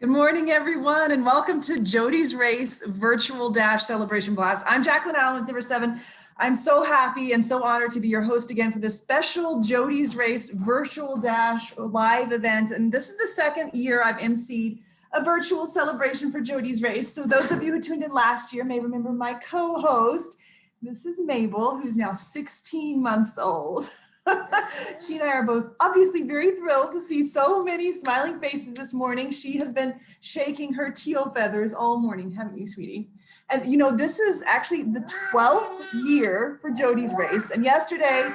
Good morning, everyone, and welcome to JODI'S Race Virtual Dash Celebration Blast. I'm Jacqueline Allen with number 7. I'm so happy and so honored to be your host again for this special JODI'S Race Virtual Dash live event. And this is the second year I've emceed a virtual celebration for JODI'S Race. So those of you who tuned in last year may remember my co-host. This is Mabel, who's now 16 months old. She and I are both obviously very thrilled to see so many smiling faces this morning. She has been shaking her teal feathers all morning, haven't you, sweetie? And you know, this is actually the 12th year for JODI'S Race. And yesterday,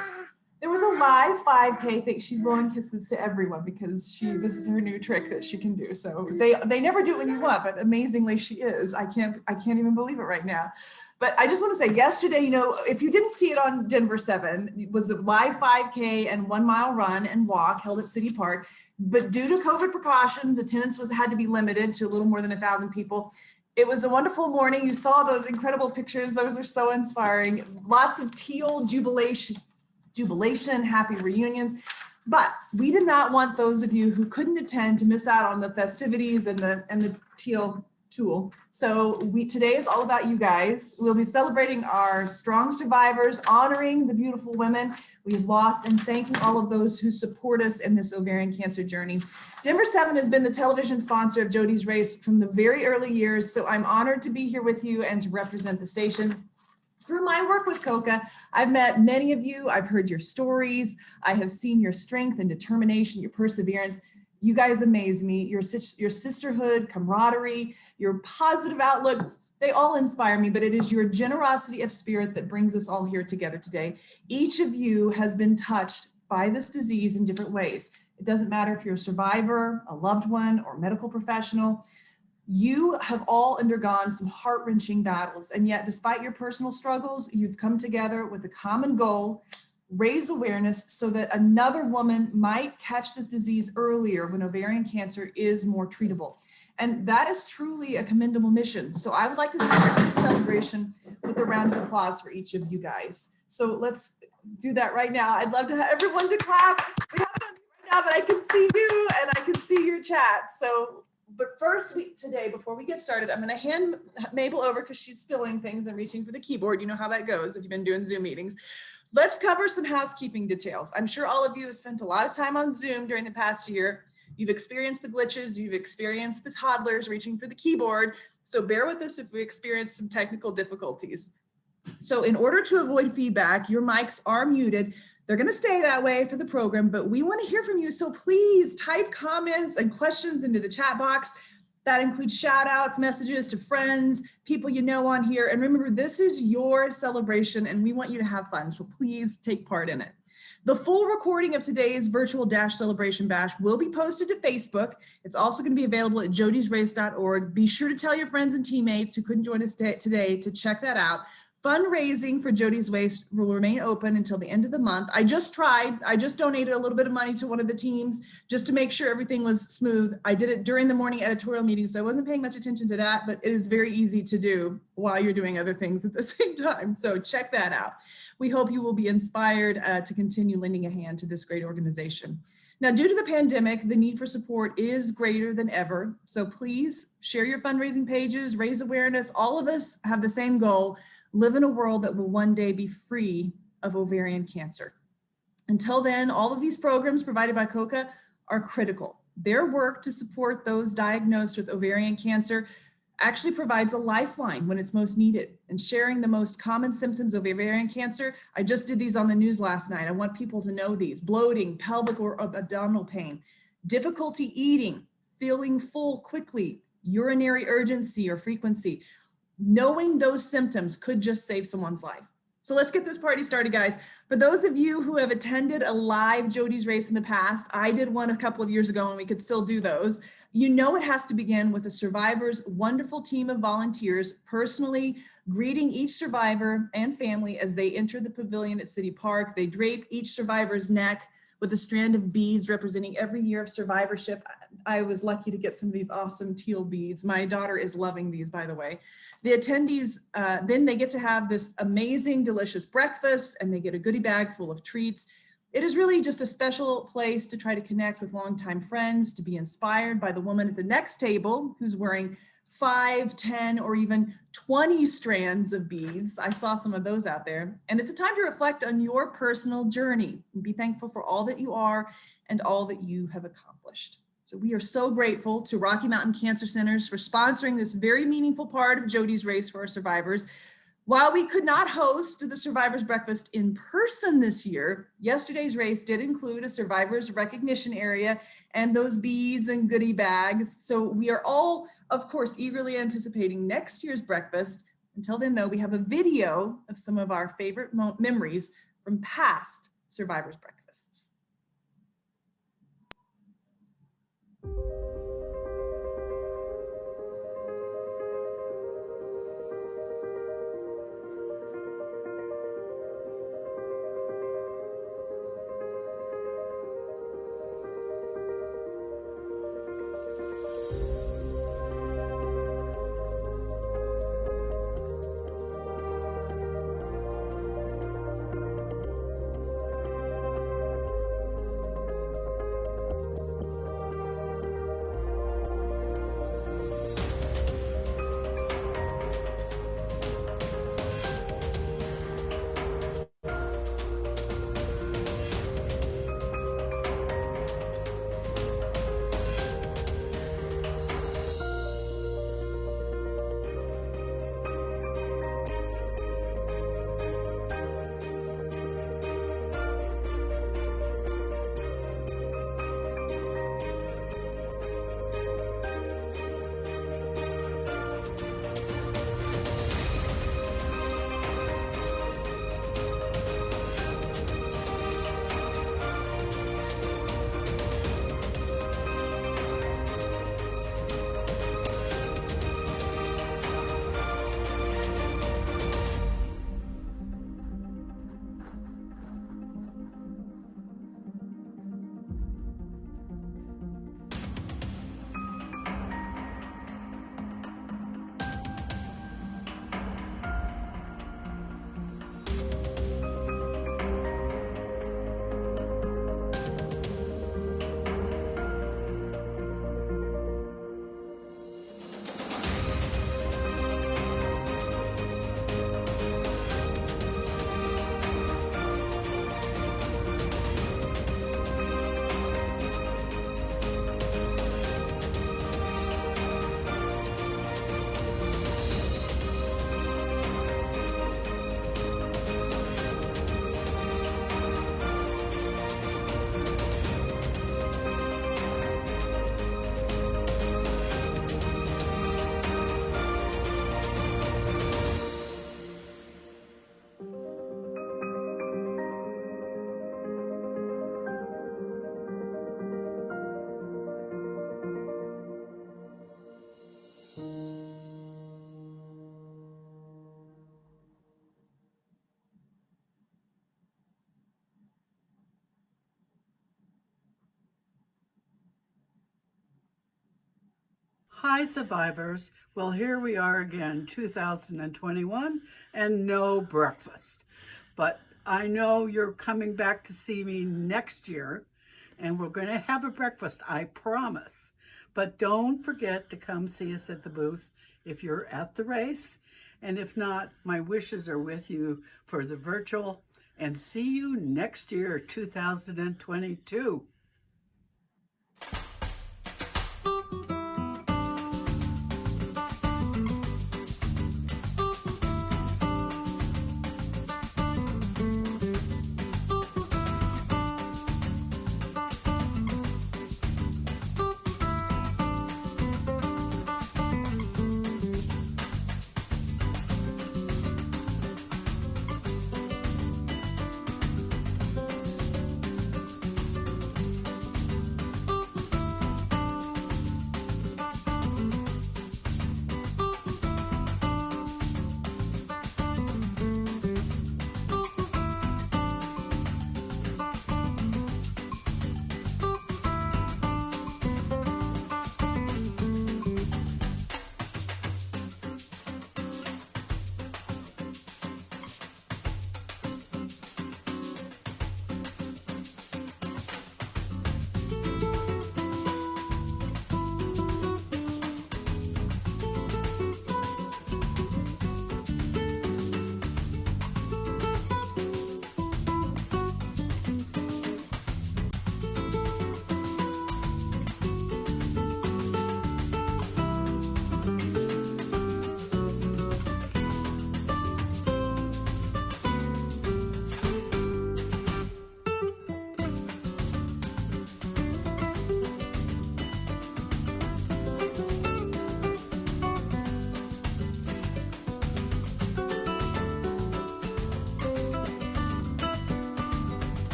there was a live 5K thing. She's blowing kisses to everyone because this is her new trick that she can do. So they never do it when you want, but amazingly she is. I can't even believe it right now. But I just want to say yesterday, you know, if you didn't see it on Denver 7, it was a live 5K and 1 mile run and walk held at City Park. But due to COVID precautions, attendance had to be limited to a little more than 1,000 people. It was a wonderful morning. You saw those incredible pictures. Those are so inspiring. Lots of teal jubilation, happy reunions. But we did not want those of you who couldn't attend to miss out on the festivities and the teal tool. So today is all about you guys. We'll be celebrating our strong survivors, honoring the beautiful women we've lost, and thanking all of those who support us in this ovarian cancer journey. Denver 7 has been the television sponsor of JODI'S Race from the very early years, so I'm honored to be here with you and to represent the station. Through my work with COCA, I've met many of you. I've heard your stories. I have seen your strength and determination, your perseverance. You guys amaze me. Your sisterhood, camaraderie, your positive outlook, they all inspire me, but it is your generosity of spirit that brings us all here together today. Each of you has been touched by this disease in different ways. It doesn't matter if you're a survivor, a loved one, or medical professional. You have all undergone some heart-wrenching battles, and yet despite your personal struggles, you've come together with a common goal: raise awareness so that another woman might catch this disease earlier when ovarian cancer is more treatable. And that is truly a commendable mission. So I would like to start this celebration with a round of applause for each of you guys. So let's do that right now. I'd love to have everyone to clap. We haven't done it right now, but I can see you and I can see your chat. But first, today, before we get started, I'm going to hand Mabel over because she's spilling things and reaching for the keyboard. You know how that goes if you've been doing Zoom meetings. Let's cover some housekeeping details. I'm sure all of you have spent a lot of time on Zoom during the past year. You've experienced the glitches, you've experienced the toddlers reaching for the keyboard. So bear with us if we experience some technical difficulties. So in order to avoid feedback, your mics are muted. They're going to stay that way for the program, but we want to hear from you. So please type comments and questions into the chat box. That includes shout outs, messages to friends, people you know on here. And remember, this is your celebration and we want you to have fun. So please take part in it. The full recording of today's virtual Dash Celebration Bash will be posted to Facebook. It's also going to be available at jodisrace.org. Be sure to tell your friends and teammates who couldn't join us today to check that out. Fundraising for JODI'S Race will remain open until the end of the month. I just donated a little bit of money to one of the teams just to make sure everything was smooth. I did it during the morning editorial meeting, so I wasn't paying much attention to that, but it is very easy to do while you're doing other things at the same time. So check that out. We hope you will be inspired to continue lending a hand to this great organization. Now, due to the pandemic, the need for support is greater than ever. So please share your fundraising pages, raise awareness. All of us have the same goal: live in a world that will one day be free of ovarian cancer. Until then, all of these programs provided by COCA are critical. Their work to support those diagnosed with ovarian cancer actually provides a lifeline when it's most needed. And sharing the most common symptoms of ovarian cancer, I just did these on the news last night. I want people to know these: bloating, pelvic or abdominal pain, difficulty eating, feeling full quickly, urinary urgency or frequency. Knowing those symptoms could just save someone's life. So let's get this party started, guys. For those of you who have attended a live JODI'S Race in the past, I did one a couple of years ago and we could still do those. You know it has to begin with a survivor's wonderful team of volunteers personally greeting each survivor and family as they enter the pavilion at City Park. They drape each survivor's neck with a strand of beads representing every year of survivorship. I was lucky to get some of these awesome teal beads. My daughter is loving these, by the way. The attendees, then they get to have this amazing, delicious breakfast, and they get a goodie bag full of treats. It is really just a special place to try to connect with longtime friends, to be inspired by the woman at the next table who's wearing 5, 10, or even 20 strands of beads. I saw some of those out there. And it's a time to reflect on your personal journey and be thankful for all that you are and all that you have accomplished. So we are so grateful to Rocky Mountain Cancer Centers for sponsoring this very meaningful part of Jody's Race for our survivors. While we could not host the Survivors Breakfast in person this year, yesterday's race did include a Survivors Recognition area and those beads and goodie bags. So we are all, of course, eagerly anticipating next year's breakfast. Until then, though, we have a video of some of our favorite memories from past Survivors Breakfasts. Hi, survivors. Well, here we are again, 2021, and no breakfast. But I know you're coming back to see me next year, and we're going to have a breakfast, I promise. But don't forget to come see us at the booth if you're at the race. And if not, my wishes are with you for the virtual, and see you next year, 2022.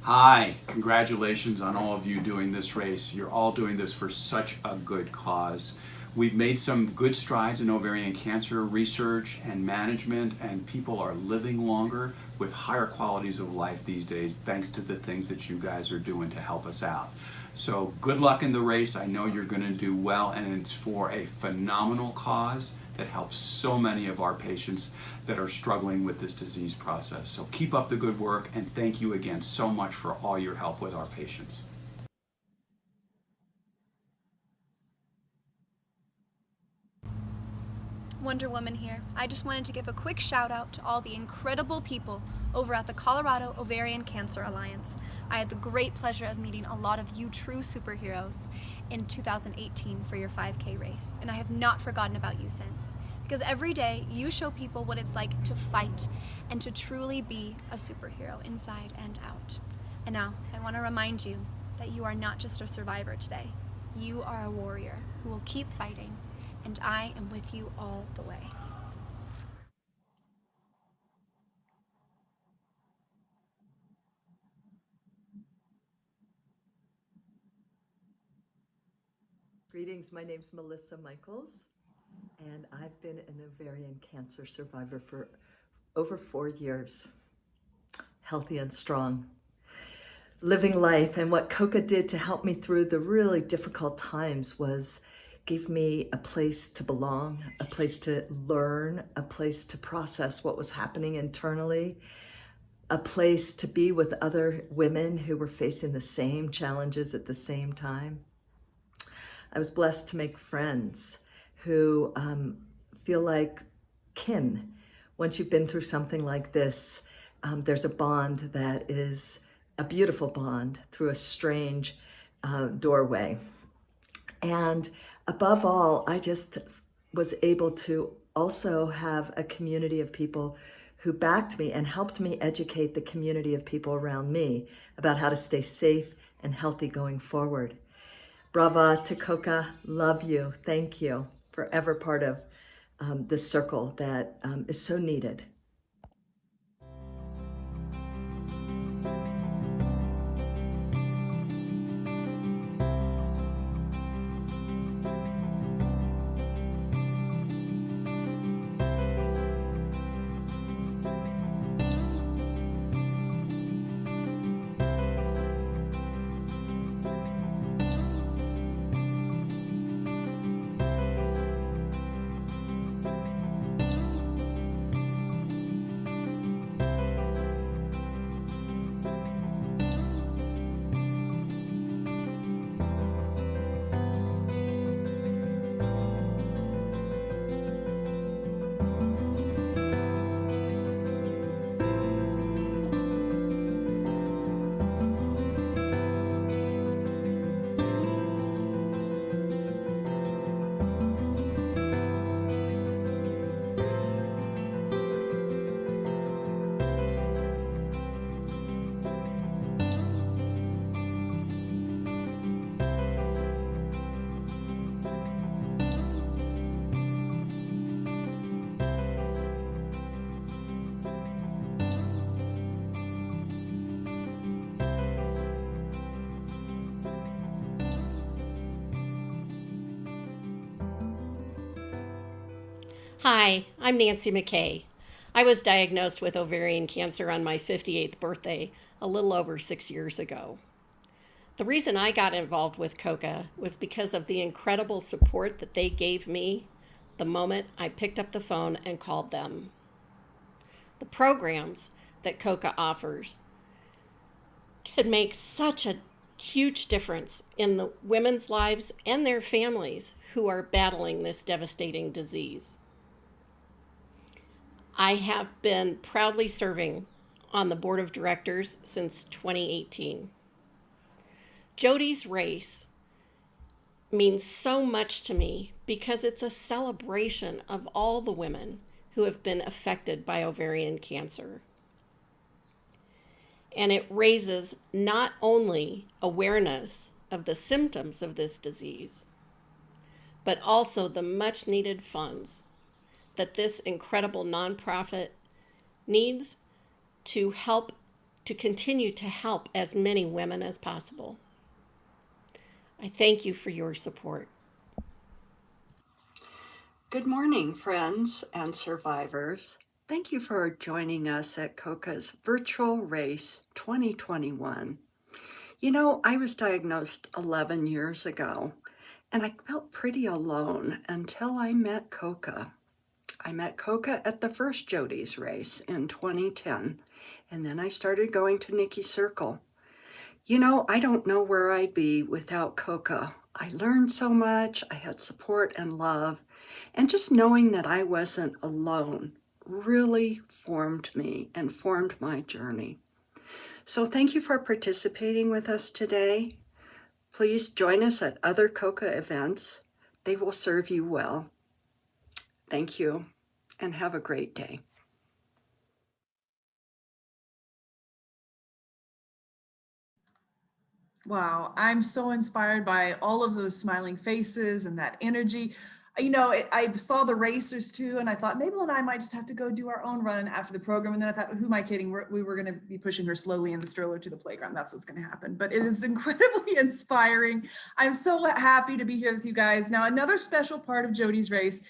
Hi, congratulations on all of you doing this race. You're all doing this for such a good cause. We've made some good strides in ovarian cancer research and management, and people are living longer with higher qualities of life these days thanks to the things that you guys are doing to help us out. So good luck in the race. I know you're going to do well, and it's for a phenomenal cause that helps so many of our patients that are struggling with this disease process. So keep up the good work, and thank you again so much for all your help with our patients. Wonder Woman here. I just wanted to give a quick shout out to all the incredible people over at the Colorado Ovarian Cancer Alliance. I had the great pleasure of meeting a lot of you true superheroes in 2018 for your 5K race, and I have not forgotten about you since. Because every day you show people what it's like to fight and to truly be a superhero inside and out. And now I want to remind you that you are not just a survivor today. You are a warrior who will keep fighting, and I am with you all the way. Greetings, my name's Melissa Michaels, and I've been an ovarian cancer survivor for over 4 years, healthy and strong, living life. And what Coca did to help me through the really difficult times was give me a place to belong, a place to learn, a place to process what was happening internally, a place to be with other women who were facing the same challenges at the same time. I was blessed to make friends who feel like kin. Once you've been through something like this, there's a bond that is a beautiful bond through a strange doorway. And above all, I just was able to also have a community of people who backed me and helped me educate the community of people around me about how to stay safe and healthy going forward. Brava to Coca, love you, thank you, forever part of this circle that is so needed. Hi, I'm Nancy McKay. I was diagnosed with ovarian cancer on my 58th birthday a little over 6 years ago. The reason I got involved with COCA was because of the incredible support that they gave me the moment I picked up the phone and called them. The programs that COCA offers can make such a huge difference in the women's lives and their families who are battling this devastating disease. I have been proudly serving on the board of directors since 2018. JODI'S race means so much to me because it's a celebration of all the women who have been affected by ovarian cancer. And it raises not only awareness of the symptoms of this disease, but also the much needed funds that this incredible nonprofit needs to help to continue to help as many women as possible. I thank you for your support. Good morning, friends and survivors. Thank you for joining us at COCA's Virtual Race 2021. You know, I was diagnosed 11 years ago, and I felt pretty alone until I met COCA. I met COCA at the first JODI'S race in 2010, and then I started going to Nikki's Circle. You know, I don't know where I'd be without COCA. I learned so much, I had support and love, and just knowing that I wasn't alone really formed me and formed my journey. So thank you for participating with us today. Please join us at other COCA events. They will serve you well. Thank you, and have a great day. Wow, I'm so inspired by all of those smiling faces and that energy. You know, I saw the racers too, and I thought Mabel and I might just have to go do our own run after the program. And then I thought, who am I kidding? We were going to be pushing her slowly in the stroller to the playground. That's what's going to happen. But it is incredibly inspiring. I'm so happy to be here with you guys. Now, another special part of JODI'S race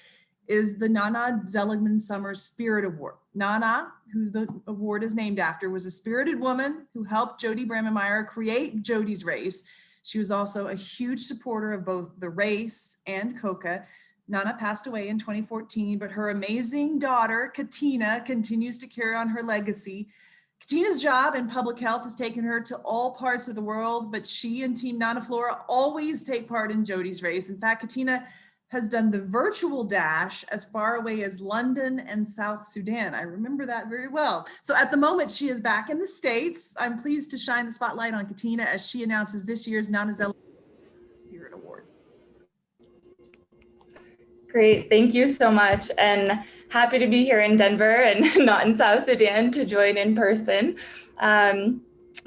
is the Nana Seligman Summer Spirit Award. Nana, who the award is named after, was a spirited woman who helped Jody Brammemeyer create JODI'S race. She was also a huge supporter of both the race and COCA. Nana passed away in 2014, but her amazing daughter, Katina, continues to carry on her legacy. Katina's job in public health has taken her to all parts of the world, but she and Team Nana Flora always take part in JODI'S race. In fact, Katina has done the virtual dash as far away as London and South Sudan. I remember that very well. So at the moment, she is back in the States. I'm pleased to shine the spotlight on Katina as she announces this year's Nana Seligman Spirit Award. Great, thank you so much, and happy to be here in Denver and not in South Sudan to join in person.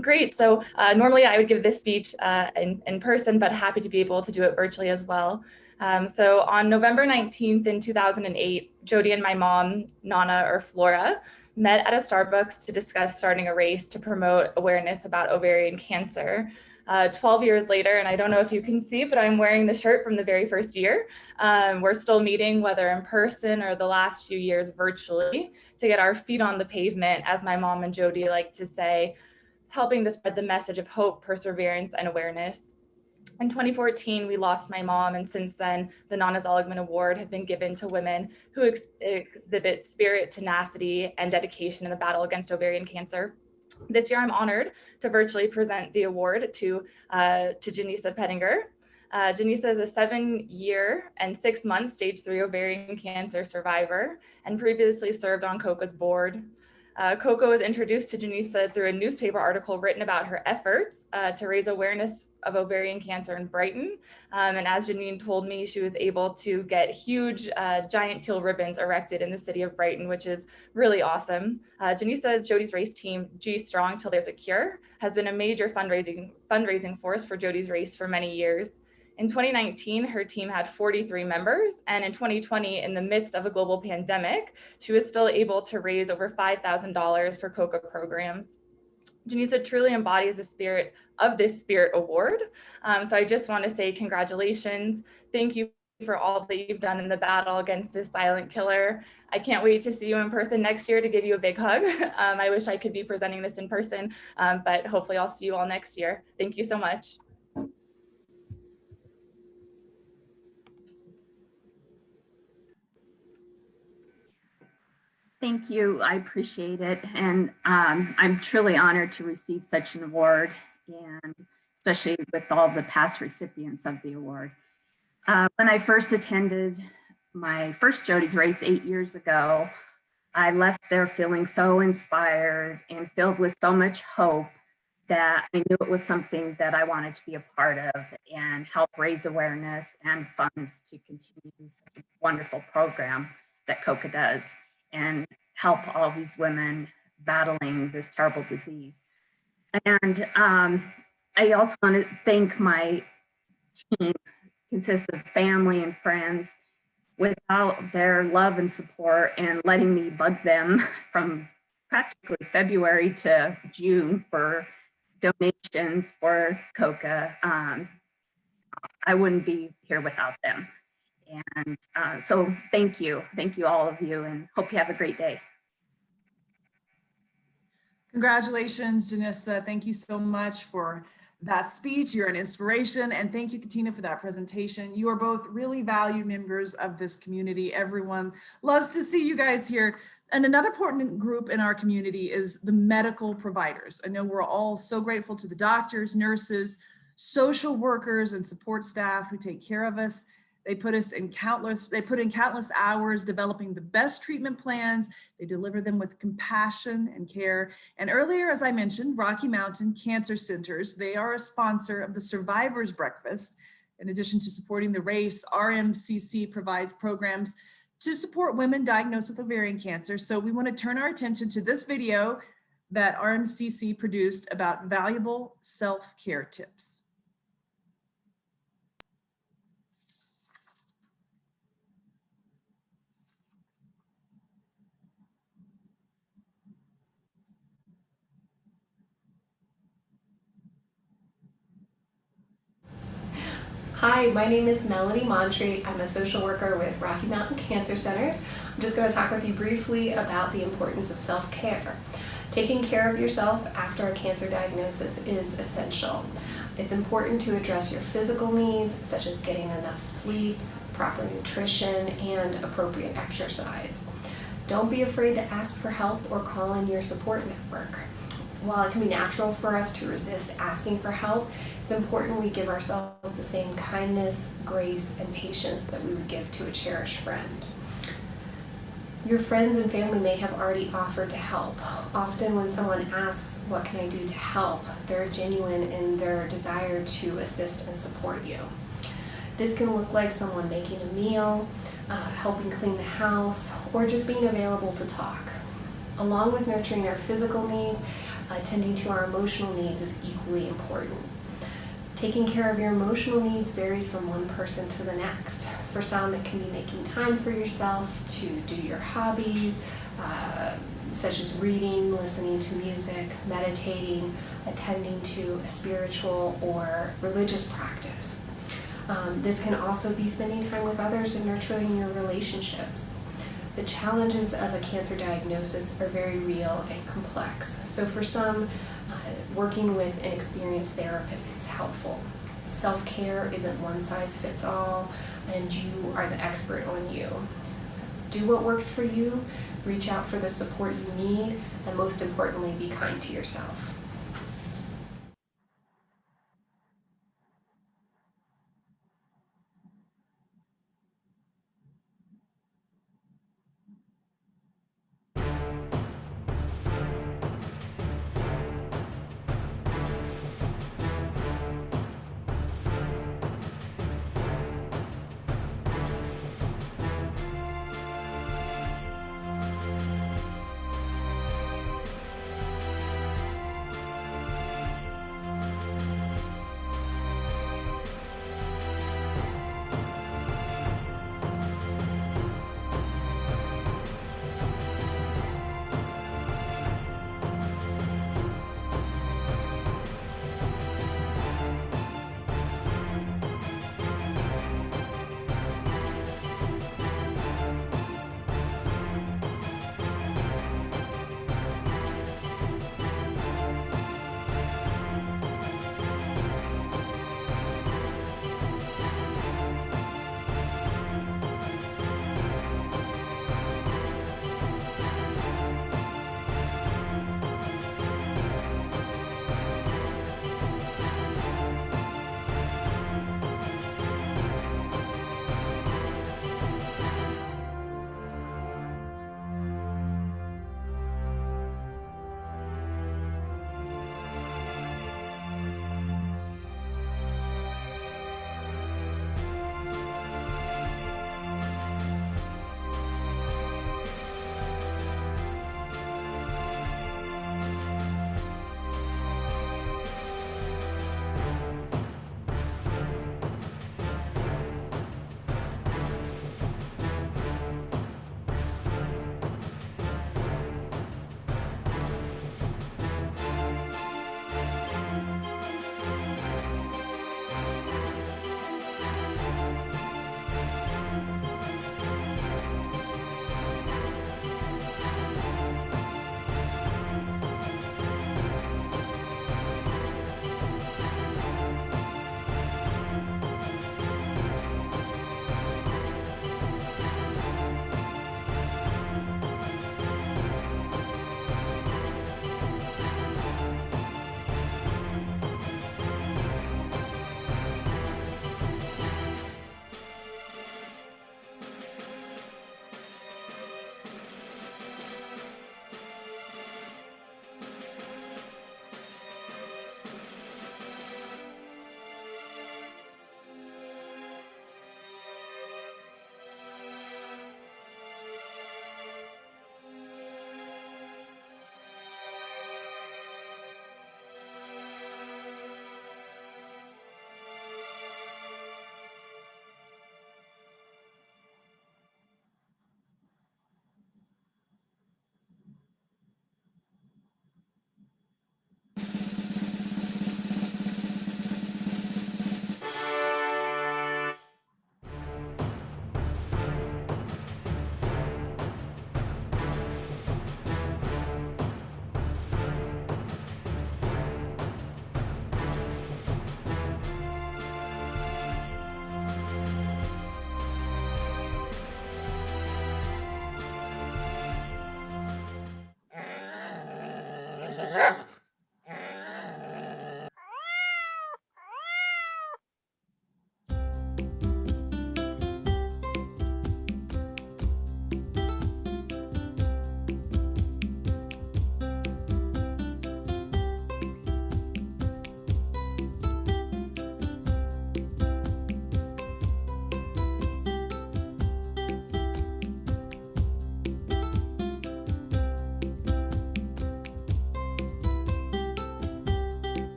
Great, so normally I would give this speech in person, but happy to be able to do it virtually as well. So on November 19th in 2008, Jody and my mom, Nana or Flora, met at a Starbucks to discuss starting a race to promote awareness about ovarian cancer. 12 years later, and I don't know if you can see, but I'm wearing the shirt from the very first year. We're still meeting, whether in person or the last few years virtually, to get our feet on the pavement, as my mom and Jody like to say, helping to spread the message of hope, perseverance, and awareness. In 2014, we lost my mom, and since then, the Nana Seligman Award has been given to women who exhibit spirit, tenacity, and dedication in the battle against ovarian cancer. This year, I'm honored to virtually present the award to Janisa Pettinger. Janisa is a 7-year and 6-month stage 3 ovarian cancer survivor and previously served on COCA's board. COCA was introduced to Janisa through a newspaper article written about her efforts to raise awareness of ovarian cancer in Brighton. And as Janine told me, she was able to get huge giant teal ribbons erected in the city of Brighton, which is really awesome. Janisa's JODI'S race team, G Strong Till There's a Cure, has been a major fundraising force for JODI'S race for many years. In 2019, her team had 43 members, and in 2020, in the midst of a global pandemic, she was still able to raise over $5,000 for COCA programs. Janisa truly embodies the spirit of this Spirit Award. So I just want to say congratulations. Thank you for all that you've done in the battle against this silent killer. I can't wait to see you in person next year to give you a big hug. I wish I could be presenting this in person, but hopefully I'll see you all next year. Thank you so much. Thank you. I appreciate it. And I'm truly honored to receive such an award, and especially with all the past recipients of the award. When I first attended my first JODI'S race 8 years ago, I left there feeling so inspired and filled with so much hope that I knew it was something that I wanted to be a part of and help raise awareness and funds to continue such a wonderful program that COCA does and help all these women battling this terrible disease. And I also want to thank my team, consists of family and friends. Without their love and support and letting me bug them from practically February to June for donations for COCA. I wouldn't be here without them. And so thank you all of you, and hope you have a great day. Congratulations, Janissa. Thank you so much for that speech. You're an inspiration. And thank you, Katina, for that presentation. You are both really valued members of this community. Everyone loves to see you guys here. And another important group in our community is the medical providers. I know we're all so grateful to the doctors, nurses, social workers, and support staff who take care of us. They put in countless hours developing the best treatment plans. They deliver them with compassion and care. And earlier, as I mentioned, Rocky Mountain Cancer Centers, they are a sponsor of the Survivors Breakfast. In addition to supporting the race, RMCC provides programs to support women diagnosed with ovarian cancer. So we want to turn our attention to this video that RMCC produced about valuable self-care tips. Hi, my name is Melody Montree. I'm a social worker with Rocky Mountain Cancer Centers. I'm just going to talk with you briefly about the importance of self-care. Taking care of yourself after a cancer diagnosis is essential. It's important to address your physical needs, such as getting enough sleep, proper nutrition, and appropriate exercise. Don't be afraid to ask for help or call in your support network. While it can be natural for us to resist asking for help, it's important we give ourselves the same kindness, grace, and patience that we would give to a cherished friend. Your friends and family may have already offered to help. Often when someone asks, "What can I do to help?" they're genuine in their desire to assist and support you. This can look like someone making a meal, helping clean the house, or just being available to talk. Along with nurturing our physical needs, attending to our emotional needs is equally important. Taking care of your emotional needs varies from one person to the next. For some, it can be making time for yourself to do your hobbies, such as reading, listening to music, meditating, attending to a spiritual or religious practice. This can also be spending time with others and nurturing your relationships. The challenges of a cancer diagnosis are very real and complex. So for some, working with an experienced therapist is helpful. Self-care isn't one size fits all, and you are the expert on you. So do what works for you, reach out for the support you need, and most importantly, be kind to yourself.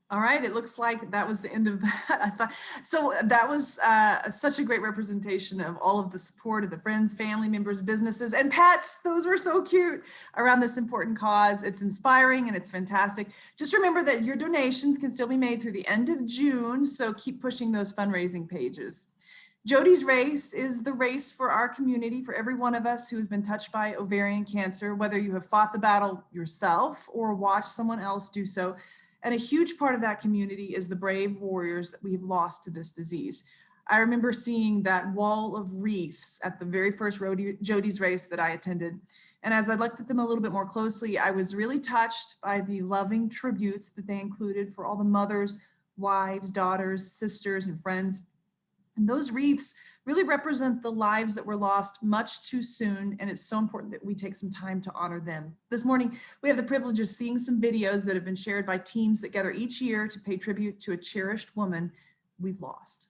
All right, it looks like that was the end of that. I thought so. That was such a great representation of all of the support of the friends, family members, businesses, and pets. Those were so cute around this important cause. It's inspiring and it's fantastic. Just remember that your donations can still be made through the end of June, so keep pushing those fundraising pages. JODI'S race is the race for our community, for every one of us who has been touched by ovarian cancer, whether you have fought the battle yourself or watched someone else do so. And a huge part of that community is the brave warriors that we've lost to this disease. I remember seeing that wall of wreaths at the very first JODI'S race that I attended. And as I looked at them a little bit more closely, I was really touched by the loving tributes that they included for all the mothers, wives, daughters, sisters, and friends. And those wreaths really represent the lives that were lost much too soon, and it's so important that we take some time to honor them. This morning, we have the privilege of seeing some videos that have been shared by teams that gather each year to pay tribute to a cherished woman we've lost.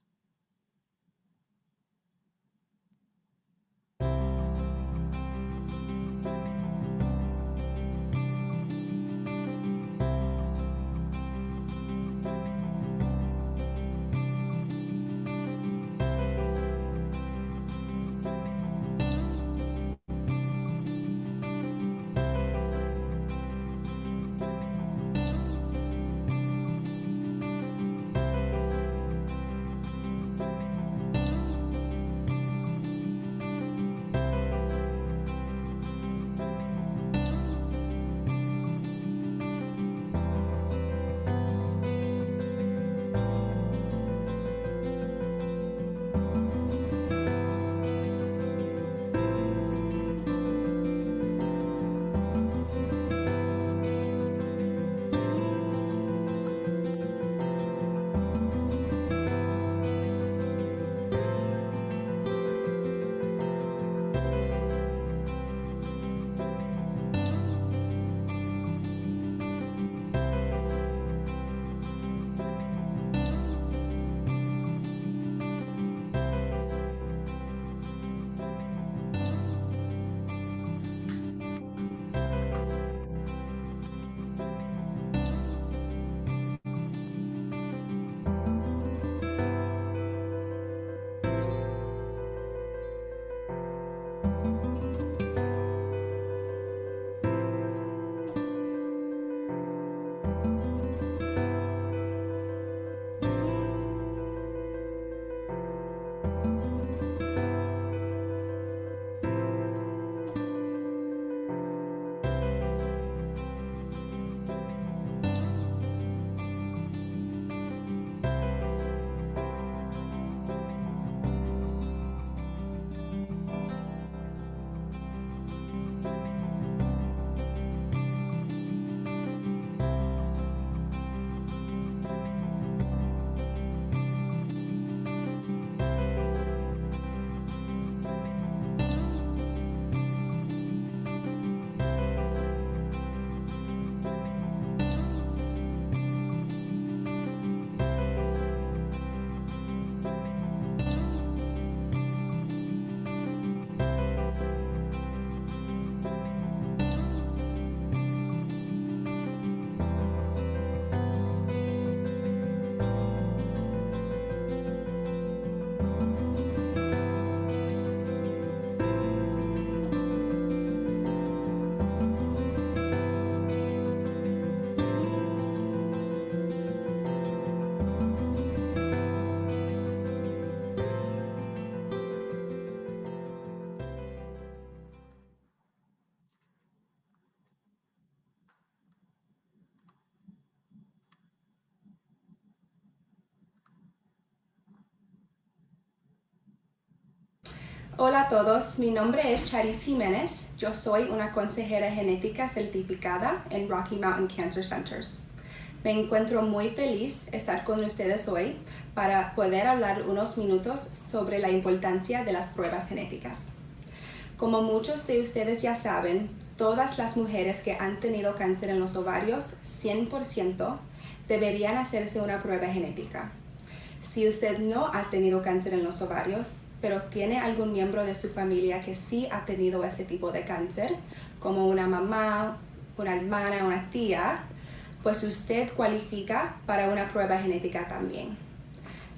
Hola a todos, mi nombre es Charis Jiménez. Yo soy una consejera genética certificada en Rocky Mountain Cancer Centers. Me encuentro muy feliz de estar con ustedes hoy para poder hablar unos minutos sobre la importancia de las pruebas genéticas. Como muchos de ustedes ya saben, todas las mujeres que han tenido cáncer en los ovarios, 100%, deberían hacerse una prueba genética. Si usted no ha tenido cáncer en los ovarios, pero tiene algún miembro de su familia que sí ha tenido ese tipo de cáncer, como una mamá, una hermana, una tía, pues usted cualifica para una prueba genética también.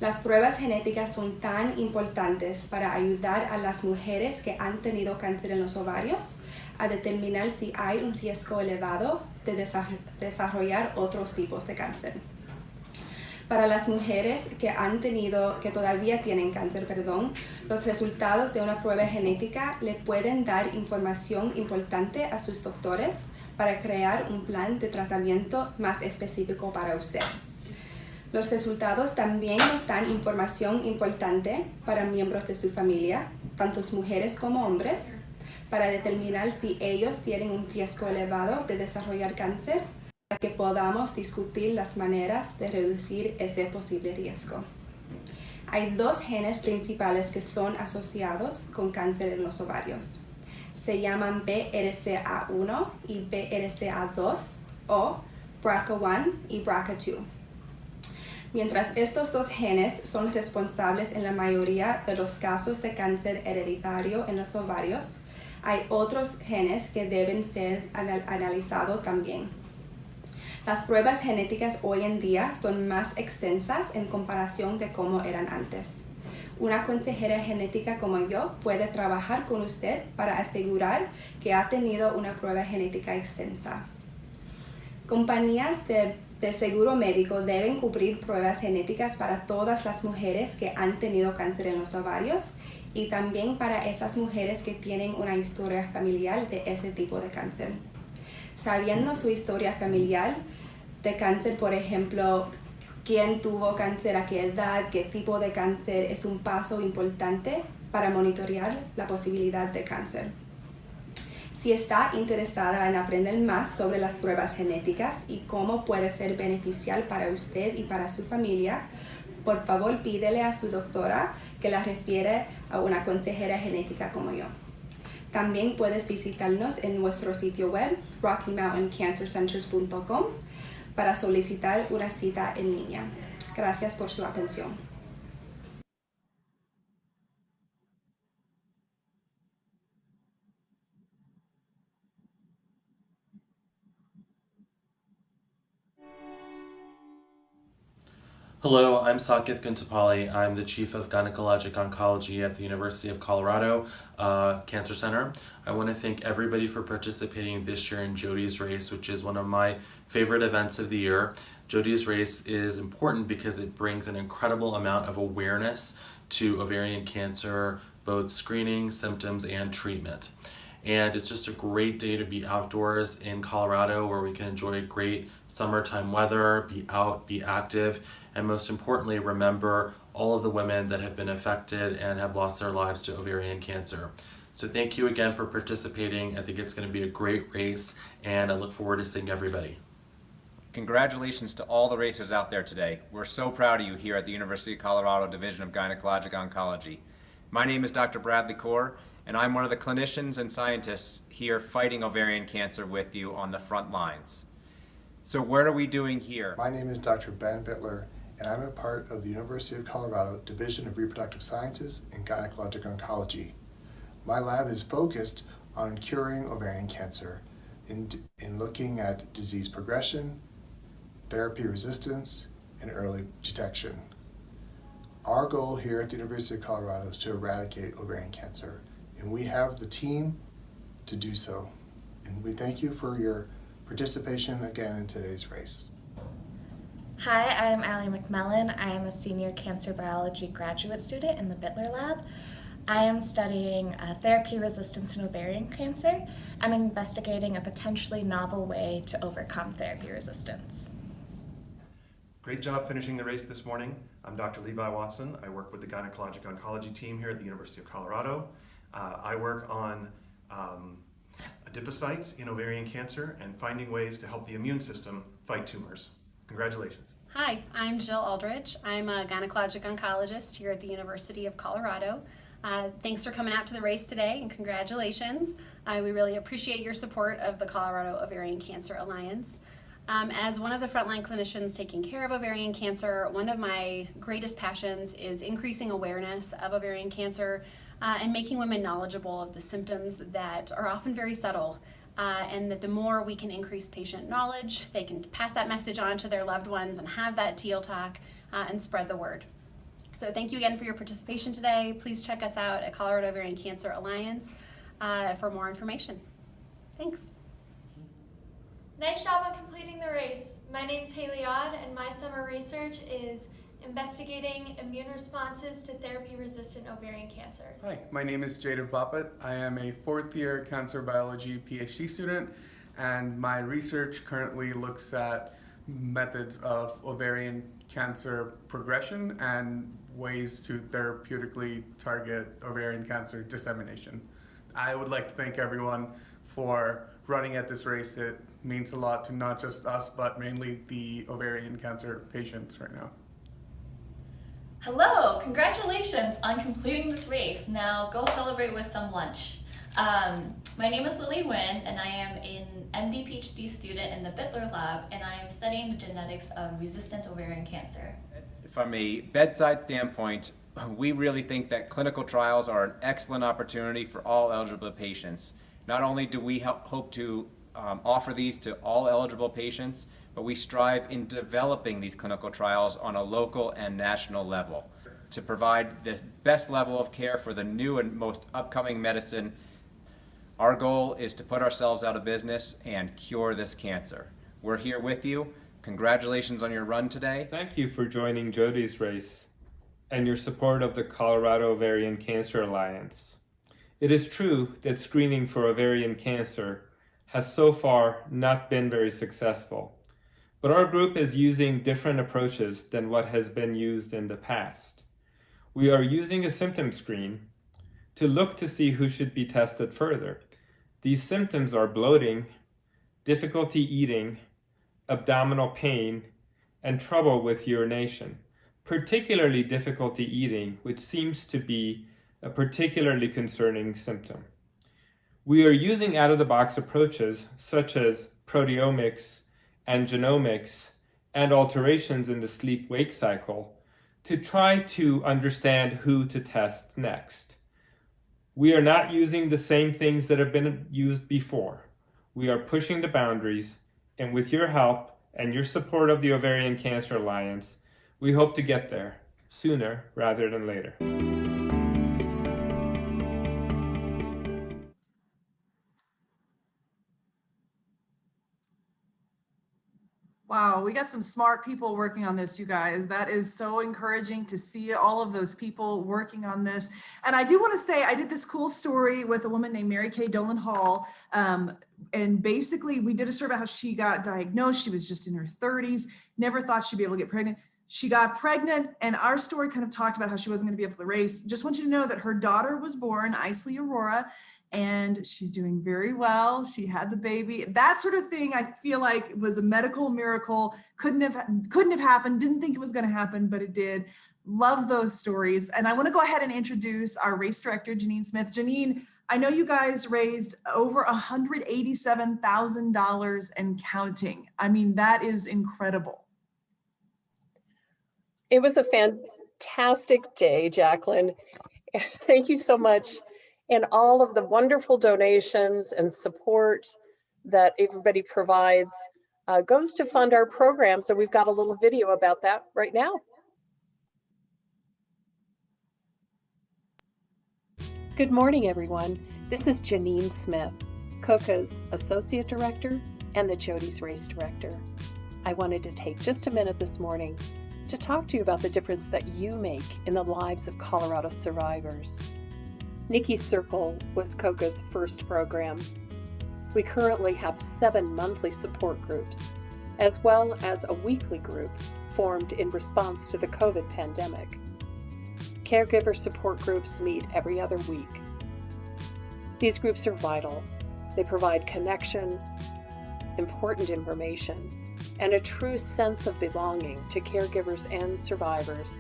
Las pruebas genéticas son tan importantes para ayudar a las mujeres que han tenido cáncer en los ovarios a determinar si hay un riesgo elevado de desarrollar otros tipos de cáncer. Para las mujeres que todavía tienen cáncer, los resultados de una prueba genética le pueden dar información importante a sus doctores para crear un plan de tratamiento más específico para usted. Los resultados también nos dan información importante para miembros de su familia, tanto mujeres como hombres, para determinar si ellos tienen un riesgo elevado de desarrollar cáncer, para que podamos discutir las maneras de reducir ese posible riesgo. Hay dos genes principales que son asociados con cáncer en los ovarios. Se llaman BRCA1 y BRCA2 o BRCA1 y BRCA2. Mientras estos dos genes son responsables en la mayoría de los casos de cáncer hereditario en los ovarios, hay otros genes que deben ser analizados también. Las pruebas genéticas hoy en día son más extensas en comparación de cómo eran antes. Una consejera genética como yo puede trabajar con usted para asegurar que ha tenido una prueba genética extensa. Compañías de seguro médico deben cubrir pruebas genéticas para todas las mujeres que han tenido cáncer en los ovarios y también para esas mujeres que tienen una historia familiar de ese tipo de cáncer. Sabiendo su historia familiar de cáncer, por ejemplo, quién tuvo cáncer, a qué edad, qué tipo de cáncer, es un paso importante para monitorear la posibilidad de cáncer. Si está interesada en aprender más sobre las pruebas genéticas y cómo puede ser beneficial para usted y para su familia, por favor pídele a su doctora que la refiere a una consejera genética como yo. También puedes visitarnos en nuestro sitio web, RockyMountainCancerCenters.com, para solicitar una cita en línea. Gracias por su atención. Hello, I'm Sakith Guntapalli. I'm the Chief of Gynecologic Oncology at the University of Colorado Cancer Center. I want to thank everybody for participating this year in JODI'S Race, which is one of my favorite events of the year. JODI'S Race is important because it brings an incredible amount of awareness to ovarian cancer, both screening, symptoms, and treatment. And it's just a great day to be outdoors in Colorado where we can enjoy great summertime weather, be out, be active, and most importantly, remember all of the women that have been affected and have lost their lives to ovarian cancer. So thank you again for participating. I think it's going to be a great race, and I look forward to seeing everybody. Congratulations to all the racers out there today. We're so proud of you here at the University of Colorado Division of Gynecologic Oncology. My name is Dr. Bradley Kaur, and I'm one of the clinicians and scientists here fighting ovarian cancer with you on the front lines. So what are we doing here? My name is Dr. Ben Bittler, and I'm a part of the University of Colorado Division of Reproductive Sciences and Gynecologic Oncology. My lab is focused on curing ovarian cancer in looking at disease progression, therapy resistance, and early detection. Our goal here at the University of Colorado is to eradicate ovarian cancer, and we have the team to do so. And we thank you for your participation again in today's race. Hi, I'm Allie McMillan. I am a senior cancer biology graduate student in the Bittler Lab. I am studying therapy resistance in ovarian cancer. I'm investigating a potentially novel way to overcome therapy resistance. Great job finishing the race this morning. I'm Dr. Levi Watson. I work with the Gynecologic Oncology team here at the University of Colorado. I work on adipocytes in ovarian cancer and finding ways to help the immune system fight tumors. Congratulations. Hi, I'm Jill Aldridge. I'm a gynecologic oncologist here at the University of Colorado. Thanks for coming out to the race today and congratulations. We really appreciate your support of the Colorado Ovarian Cancer Alliance. As one of the frontline clinicians taking care of ovarian cancer, one of my greatest passions is increasing awareness of ovarian cancer and making women knowledgeable of the symptoms that are often very subtle and that the more we can increase patient knowledge, they can pass that message on to their loved ones and have that teal talk and spread the word. So thank you again for your participation today. Please check us out at Colorado Ovarian Cancer Alliance for more information. Thanks. Nice job on completing the race. My name's Haley Odd, and my summer research is investigating immune responses to therapy-resistant ovarian cancers. Hi, my name is Jadav Bapat. I am a fourth-year cancer biology PhD student, and my research currently looks at methods of ovarian cancer progression and ways to therapeutically target ovarian cancer dissemination. I would like to thank everyone for running at this race. It means a lot to not just us, but mainly the ovarian cancer patients right now. Hello, congratulations on completing this race. Now go celebrate with some lunch. My name is Lily Nguyen, and I am an MD PhD student in the Bittler Lab, and I am studying the genetics of resistant ovarian cancer. From a bedside standpoint, we really think that clinical trials are an excellent opportunity for all eligible patients. Not only do we hope to offer these to all eligible patients, but we strive in developing these clinical trials on a local and national level to provide the best level of care for the new and most upcoming medicine. Our goal is to put ourselves out of business and cure this cancer. We're here with you. Congratulations on your run today. Thank you for joining JODI'S race and your support of the Colorado Ovarian Cancer Alliance. It is true that screening for ovarian cancer has so far not been very successful, but our group is using different approaches than what has been used in the past. We are using a symptom screen to look to see who should be tested further. These symptoms are bloating, difficulty eating, abdominal pain, and trouble with urination, particularly difficulty eating, which seems to be a particularly concerning symptom. We are using out-of-the-box approaches such as proteomics and genomics and alterations in the sleep-wake cycle to try to understand who to test next. We are not using the same things that have been used before. We are pushing the boundaries, and with your help and your support of the Ovarian Cancer Alliance, we hope to get there sooner rather than later. Wow, we got some smart people working on this, you guys. That is so encouraging to see all of those people working on this. And I do want to say, I did this cool story with a woman named Mary Kay Dolan Hall. And basically, we did a story about how she got diagnosed. She was just in her 30s, never thought she'd be able to get pregnant. She got pregnant, and our story kind of talked about how she wasn't going to be able to race. Just want you to know that her daughter was born, Isley Aurora, and she's doing very well. She had the baby. That sort of thing, I feel like was a medical miracle. Couldn't have happened. Didn't think it was going to happen, but it did. Love those stories. And I want to go ahead and introduce our race director, Janine Smith. Janine, I know you guys raised over $187,000 and counting. I mean, that is incredible. It was a fantastic day, Jacqueline. Thank you so much. And all of the wonderful donations and support that everybody provides goes to fund our program. So we've got a little video about that right now. Good morning, everyone. This is Janine Smith, COCA's Associate Director and the JODI'S Race Director. I wanted to take just a minute this morning to talk to you about the difference that you make in the lives of Colorado survivors. Nikki's Circle was COCA's first program. We currently have 7 monthly support groups, as well as a weekly group formed in response to the COVID pandemic. Caregiver support groups meet every other week. These groups are vital. They provide connection, important information, and a true sense of belonging to caregivers and survivors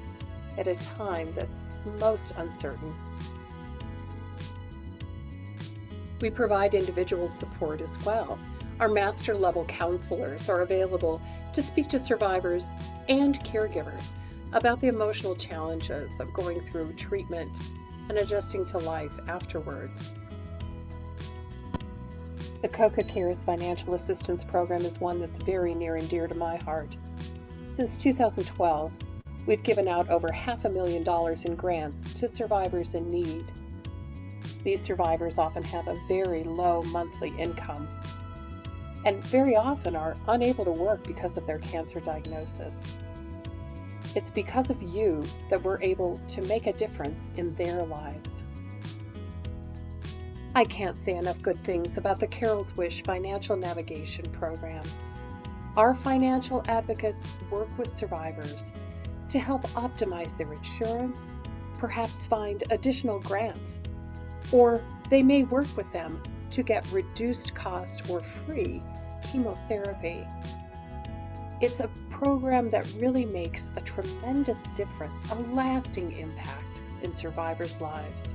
at a time that's most uncertain. We provide individual support as well. Our master level counselors are available to speak to survivors and caregivers about the emotional challenges of going through treatment and adjusting to life afterwards. The COCA Cares Financial Assistance Program is one that's very near and dear to my heart. Since 2012, we've given out over $500,000 in grants to survivors in need. These survivors often have a very low monthly income and very often are unable to work because of their cancer diagnosis. It's because of you that we're able to make a difference in their lives. I can't say enough good things about the Carol's Wish Financial Navigation Program. Our financial advocates work with survivors to help optimize their insurance, perhaps find additional grants, or they may work with them to get reduced cost or free chemotherapy. It's a program that really makes a tremendous difference, a lasting impact in survivors' lives.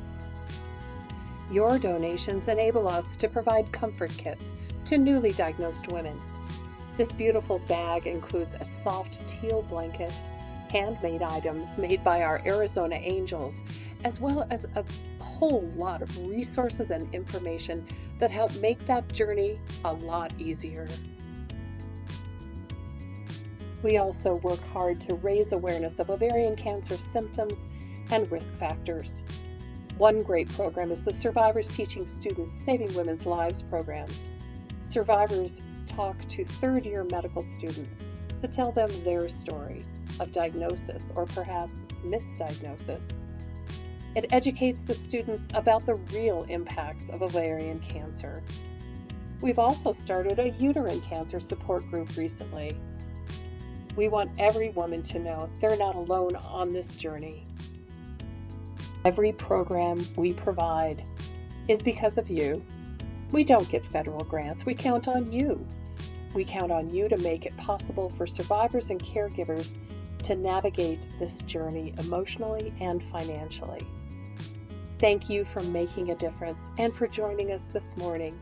Your donations enable us to provide comfort kits to newly diagnosed women. This beautiful bag includes a soft teal blanket, handmade items made by our Arizona Angels, as well as a whole lot of resources and information that help make that journey a lot easier. We also work hard to raise awareness of ovarian cancer symptoms and risk factors. One great program is the Survivors Teaching Students Saving Women's Lives programs. Survivors talk to third-year medical students to tell them their story of diagnosis or perhaps misdiagnosis. It educates the students about the real impacts of ovarian cancer. We've also started a uterine cancer support group recently. We want every woman to know they're not alone on this journey. Every program we provide is because of you. We don't get federal grants. We count on you. We count on you to make it possible for survivors and caregivers to navigate this journey emotionally and financially. Thank you for making a difference and for joining us this morning.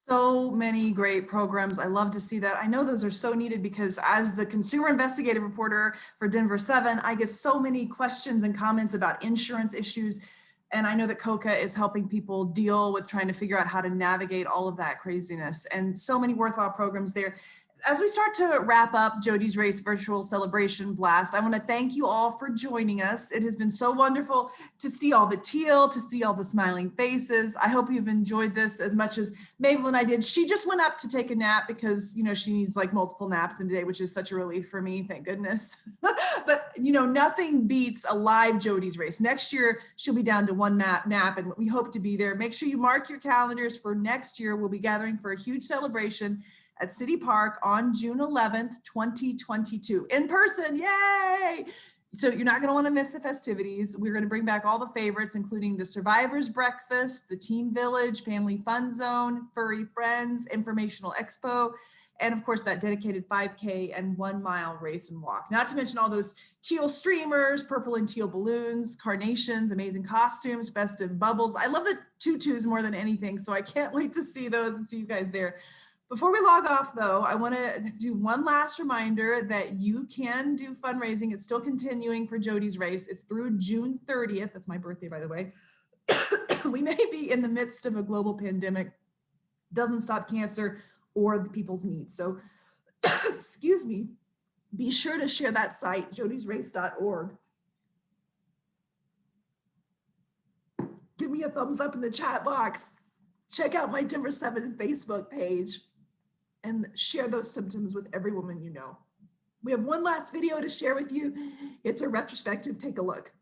So many great programs. I love to see that. I know those are so needed because as the consumer investigative reporter for Denver 7, I get so many questions and comments about insurance issues. And I know that COCA is helping people deal with trying to figure out how to navigate all of that craziness, and so many worthwhile programs there. As we start to wrap up Jody's Race Virtual Celebration Blast, I want to thank you all for joining us. It has been so wonderful to see all the teal, to see all the smiling faces. I hope you've enjoyed this as much as Mabel and I did. She just went up to take a nap because, you know, she needs like multiple naps in a day, which is such a relief for me, thank goodness. But, you know, nothing beats a live Jody's Race. Next year, she'll be down to one nap, and we hope to be there. Make sure you mark your calendars for next year. We'll be gathering for a huge celebration at City Park on June 11th, 2022. In person, yay! So you're not gonna wanna miss the festivities. We're gonna bring back all the favorites, including the Survivors Breakfast, the Team Village, Family Fun Zone, Furry Friends, Informational Expo, and of course that dedicated 5K and 1 mile race and walk. Not to mention all those teal streamers, purple and teal balloons, carnations, amazing costumes, festive bubbles. I love the tutus more than anything, so I can't wait to see those and see you guys there. Before we log off though, I wanna do one last reminder that you can do fundraising. It's still continuing for Jody's Race. It's through June 30th. That's my birthday, by the way. We may be in the midst of a global pandemic. Doesn't stop cancer or the people's needs. So, excuse me, be sure to share that site, jodysrace.org. Give me a thumbs up in the chat box. Check out my Denver 7 Facebook page and share those symptoms with every woman you know. We have one last video to share with you. It's a retrospective. Take a look.